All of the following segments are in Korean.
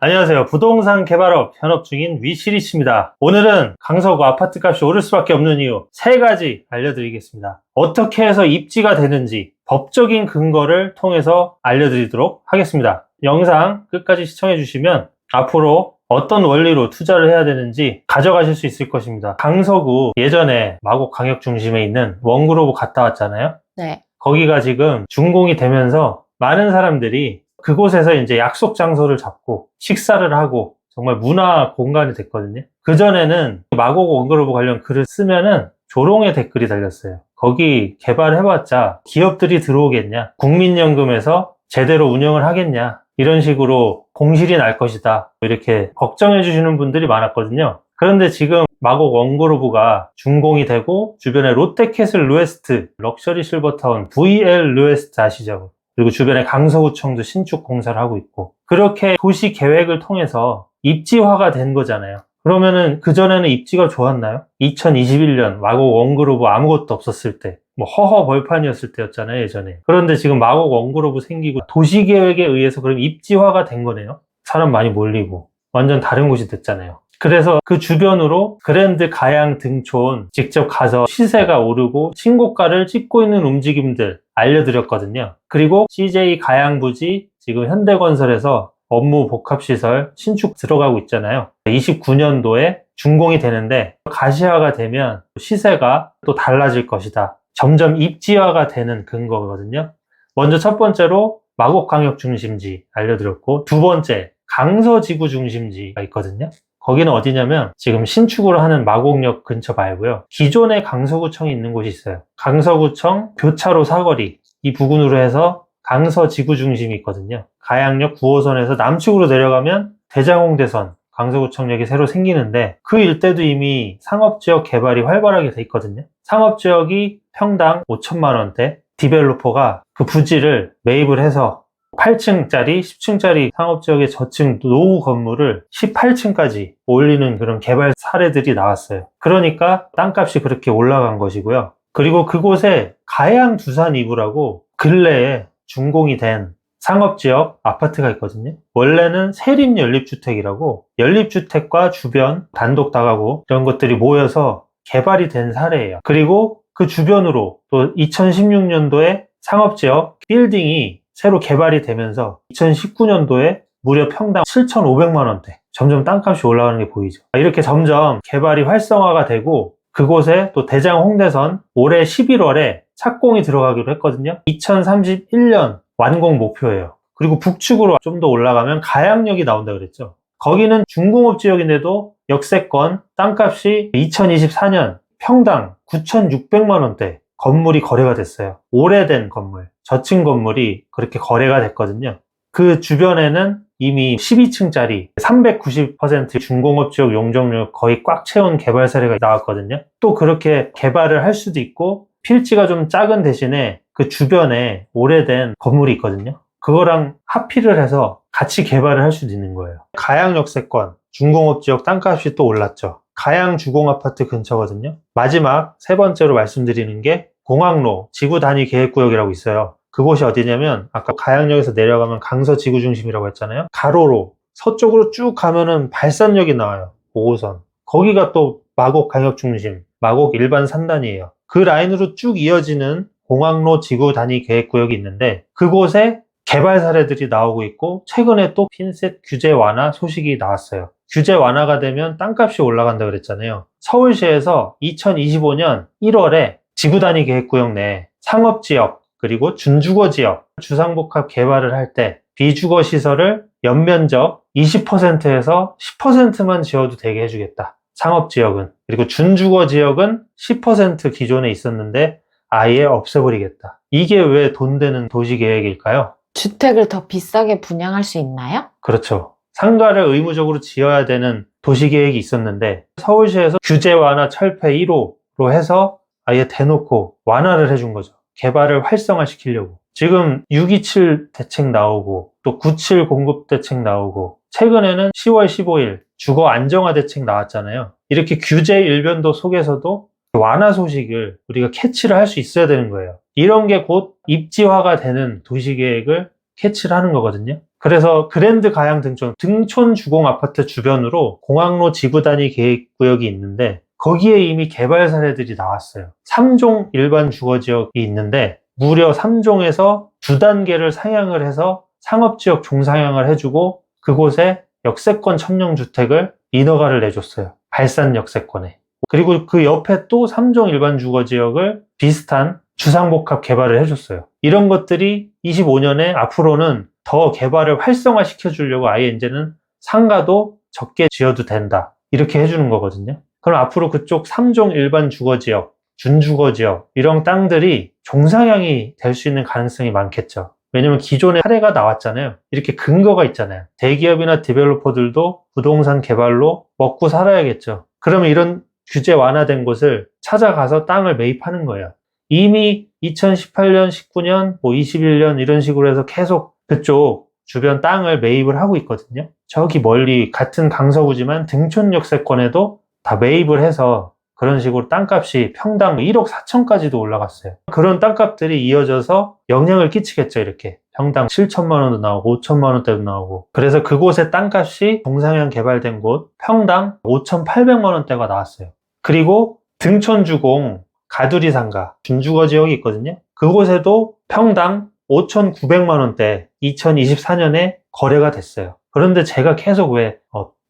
안녕하세요. 부동산 개발업 현업 중인 위시리치입니다. 오늘은 강서구 아파트값이 오를 수밖에 없는 이유 3가지 알려드리겠습니다. 어떻게 해서 입지가 되는지 법적인 근거를 통해서 알려드리도록 하겠습니다. 영상 끝까지 시청해 주시면 앞으로 어떤 원리로 투자를 해야 되는지 가져가실 수 있을 것입니다. 강서구 예전에 마곡 강역 중심에 있는 원그로브 갔다 왔잖아요. 네. 거기가 지금 준공이 되면서 많은 사람들이 그곳에서 이제 약속 장소를 잡고 식사를 하고 정말 문화 공간이 됐거든요. 그전에는 마곡 원그로브 관련 글을 쓰면은 조롱의 댓글이 달렸어요. 거기 개발해봤자 기업들이 들어오겠냐? 국민연금에서 제대로 운영을 하겠냐? 이런 식으로 공실이 날 것이다. 이렇게 걱정해 주시는 분들이 많았거든요. 그런데 지금 마곡 원그로브가 준공이 되고 주변에 롯데캐슬 루에스트, 럭셔리 실버타운, VL 루에스트 아시죠? 그리고 주변에 강서구청도 신축 공사를 하고 있고 그렇게 도시 계획을 통해서 입지화가 된 거잖아요. 그러면은 그전에는 입지가 좋았나요? 2021년 마곡 원그로브 아무것도 없었을 때 허허 벌판이었을 때였잖아요, 예전에. 그런데 지금 마곡 원그로브 생기고 도시계획에 의해서 그럼 입지화가 된 거네요. 사람 많이 몰리고 완전 다른 곳이 됐잖아요. 그래서 그 주변으로 그랜드 가양 등촌 직접 가서 시세가 오르고 신고가를 찍고 있는 움직임들 알려드렸거든요. 그리고 CJ 가양 부지 지금 현대건설에서 업무 복합시설 신축 들어가고 있잖아요. 29년도에 준공이 되는데 가시화가 되면 시세가 또 달라질 것이다. 점점 입지화가 되는 근거거든요. 먼저 첫 번째로 마곡광역 중심지 알려드렸고, 두 번째 강서지구 중심지가 있거든요. 거기는 어디냐면 지금 신축으로 하는 마곡역 근처 말고요. 기존에 강서구청이 있는 곳이 있어요. 강서구청 교차로 사거리 이 부근으로 해서 강서지구 중심이 있거든요. 가양역 9호선에서 남측으로 내려가면 대장홍대선 강서구청역이 새로 생기는데 그 일대도 이미 상업지역 개발이 활발하게 돼 있거든요. 상업지역이 평당 5천만 원대, 디벨로퍼가 그 부지를 매입을 해서 8층짜리, 10층짜리 상업지역의 저층 노후 건물을 18층까지 올리는 그런 개발 사례들이 나왔어요. 그러니까 땅값이 그렇게 올라간 것이고요. 그리고 그곳에 가양 두산 2구라고 근래에 준공이 된 상업지역 아파트가 있거든요. 원래는 세림 연립주택이라고 연립주택과 주변 단독 다가구 이런 것들이 모여서 개발이 된 사례예요. 그리고 그 주변으로 또 2016년도에 상업지역 빌딩이 새로 개발이 되면서 2019년도에 무려 평당 7,500만 원대 점점 땅값이 올라가는 게 보이죠. 이렇게 점점 개발이 활성화가 되고 그곳에 또 대장 홍대선 올해 11월에 착공이 들어가기로 했거든요. 2031년 완공 목표예요. 그리고 북측으로 좀 더 올라가면 가양역이 나온다 그랬죠. 거기는 중공업 지역인데도 역세권 땅값이 2024년 평당 9,600만 원대 건물이 거래가 됐어요. 오래된 건물, 저층 건물이 그렇게 거래가 됐거든요. 그 주변에는 이미 12층짜리 390% 중공업 지역 용적률 거의 꽉 채운 개발 사례가 나왔거든요. 또 그렇게 개발을 할 수도 있고 필지가 좀 작은 대신에 그 주변에 오래된 건물이 있거든요. 그거랑 합의를 해서 같이 개발을 할 수도 있는 거예요. 가양 역세권, 중공업 지역 땅값이 또 올랐죠. 가양 주공아파트 근처거든요. 마지막 세 번째로 말씀드리는 게 공항로 지구 단위 계획구역이라고 있어요. 그곳이 어디냐면 아까 가양역에서 내려가면 강서 지구 중심이라고 했잖아요. 가로로 서쪽으로 쭉 가면은 발산역이 나와요. 5호선. 거기가 또 마곡 강역 중심, 마곡 일반 3단이에요. 그 라인으로 쭉 이어지는 공항로 지구 단위 계획구역이 있는데 그곳에 개발 사례들이 나오고 있고 최근에 또 핀셋 규제 완화 소식이 나왔어요. 규제 완화가 되면 땅값이 올라간다 그랬잖아요. 서울시에서 2025년 1월에 지구 단위 계획구역 내 상업지역 그리고 준주거지역 주상복합 개발을 할 때 비주거 시설을 연면적 20%에서 10%만 지어도 되게 해주겠다. 상업지역은. 그리고 준주거지역은 10% 기존에 있었는데 아예 없애버리겠다. 이게 왜 돈 되는 도시계획일까요? 주택을 더 비싸게 분양할 수 있나요? 그렇죠. 상가를 의무적으로 지어야 되는 도시계획이 있었는데 서울시에서 규제 완화 철폐 1호로 해서 아예 대놓고 완화를 해준 거죠. 개발을 활성화시키려고. 지금 627 대책 나오고 또 97 공급 대책 나오고 최근에는 10월 15일 주거 안정화 대책 나왔잖아요. 이렇게 규제 일변도 속에서도 완화 소식을 우리가 캐치를 할 수 있어야 되는 거예요. 이런 게 곧 입지화가 되는 도시계획을 캐치를 하는 거거든요. 그래서 그랜드 가양 등촌 주공 아파트 주변으로 공항로 지구 단위 계획구역이 있는데 거기에 이미 개발 사례들이 나왔어요. 3종 일반 주거지역이 있는데 무려 3종에서 2단계를 상향을 해서 상업지역 종상향을 해주고 그곳에 역세권 청년주택을 인허가를 내줬어요. 발산 역세권에. 그리고 그 옆에 또 3종 일반 주거지역을 비슷한 주상복합 개발을 해줬어요. 이런 것들이 25년에 앞으로는 더 개발을 활성화 시켜주려고 아예 이제는 상가도 적게 지어도 된다. 이렇게 해주는 거거든요. 그럼 앞으로 그쪽 3종 일반 주거지역, 준주거지역 이런 땅들이 종상향이 될 수 있는 가능성이 많겠죠. 왜냐면 기존에 사례가 나왔잖아요. 이렇게 근거가 있잖아요. 대기업이나 디벨로퍼들도 부동산 개발로 먹고 살아야겠죠. 그러면 이런 규제 완화된 곳을 찾아가서 땅을 매입하는 거예요. 이미 2018년, 19년, 21년 이런 식으로 해서 계속 그쪽 주변 땅을 매입을 하고 있거든요. 저기 멀리 같은 강서구지만 등촌 역세권에도 다 매입을 해서 그런 식으로 땅값이 평당 1억 4천까지도 올라갔어요. 그런 땅값들이 이어져서 영향을 끼치겠죠, 이렇게. 평당 7천만 원도 나오고 5천만 원대도 나오고. 그래서 그곳의 땅값이 종상향 개발된 곳 평당 5,800만 원대가 나왔어요. 그리고 등촌주공 가두리 상가 준주거 지역이 있거든요. 그곳에도 평당 5,900만 원대 2024년에 거래가 됐어요. 그런데 제가 계속 왜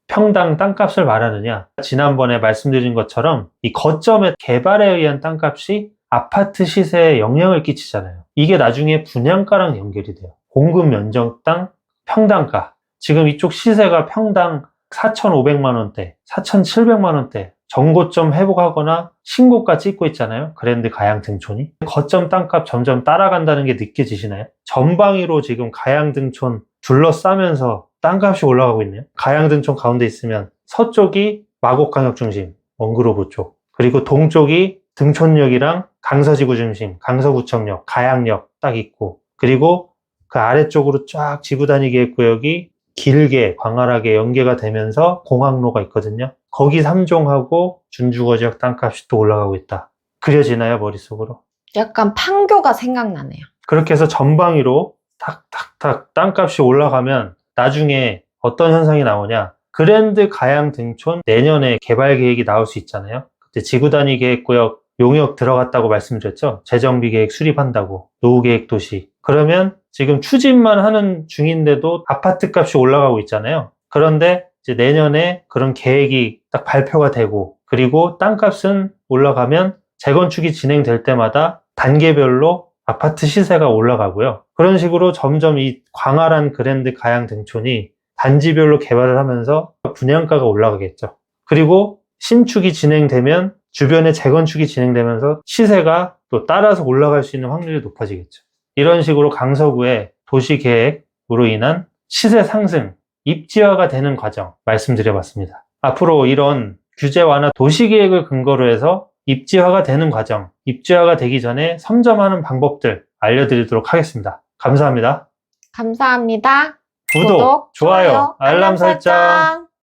평당 땅값을 말하느냐, 지난번에 말씀드린 것처럼 이 거점의 개발에 의한 땅값이 아파트 시세에 영향을 끼치잖아요. 이게 나중에 분양가랑 연결이 돼요. 공급 면적 땅 평당가. 지금 이쪽 시세가 평당 4,500만 원대, 4,700만 원대 정고점 회복하거나 신고가 찍고 있잖아요. 그랜드 가양 등촌이. 거점 땅값 점점 따라간다는 게 느껴지시나요? 전방위로 지금 가양 등촌 둘러싸면서 땅값이 올라가고 있네요. 가양 등촌 가운데 있으면 서쪽이 마곡광역 중심, 원그로브 쪽. 그리고 동쪽이 등촌역이랑 강서지구 중심, 강서구청역, 가양역 딱 있고. 그리고 그 아래쪽으로 쫙 지구 단위 계획구역이 길게 광활하게 연계가 되면서 공항로가 있거든요. 거기 3종하고 준주거지역 땅값이 또 올라가고 있다. 그려지나요, 머릿속으로? 약간 판교가 생각나네요. 그렇게 해서 전방위로 탁탁탁 땅값이 올라가면 나중에 어떤 현상이 나오냐? 그랜드 가양 등촌 내년에 개발 계획이 나올 수 있잖아요. 그때 지구 단위 계획구역 용역 들어갔다고 말씀드렸죠. 재정비 계획 수립한다고. 노후 계획 도시. 그러면 지금 추진만 하는 중인데도 아파트 값이 올라가고 있잖아요. 그런데 이제 내년에 그런 계획이 딱 발표가 되고, 그리고 땅값은 올라가면 재건축이 진행될 때마다 단계별로 아파트 시세가 올라가고요. 그런 식으로 점점 이 광활한 그랜드 가양 등촌이 단지별로 개발을 하면서 분양가가 올라가겠죠. 그리고 신축이 진행되면 주변에 재건축이 진행되면서 시세가 또 따라서 올라갈 수 있는 확률이 높아지겠죠. 이런 식으로 강서구의 도시계획으로 인한 시세 상승, 입지화가 되는 과정 말씀드려봤습니다. 앞으로 이런 규제 완화 도시계획을 근거로 해서 입지화가 되는 과정, 입지화가 되기 전에 선점하는 방법들 알려드리도록 하겠습니다. 감사합니다. 감사합니다. 구독, 좋아요, 알람 설정.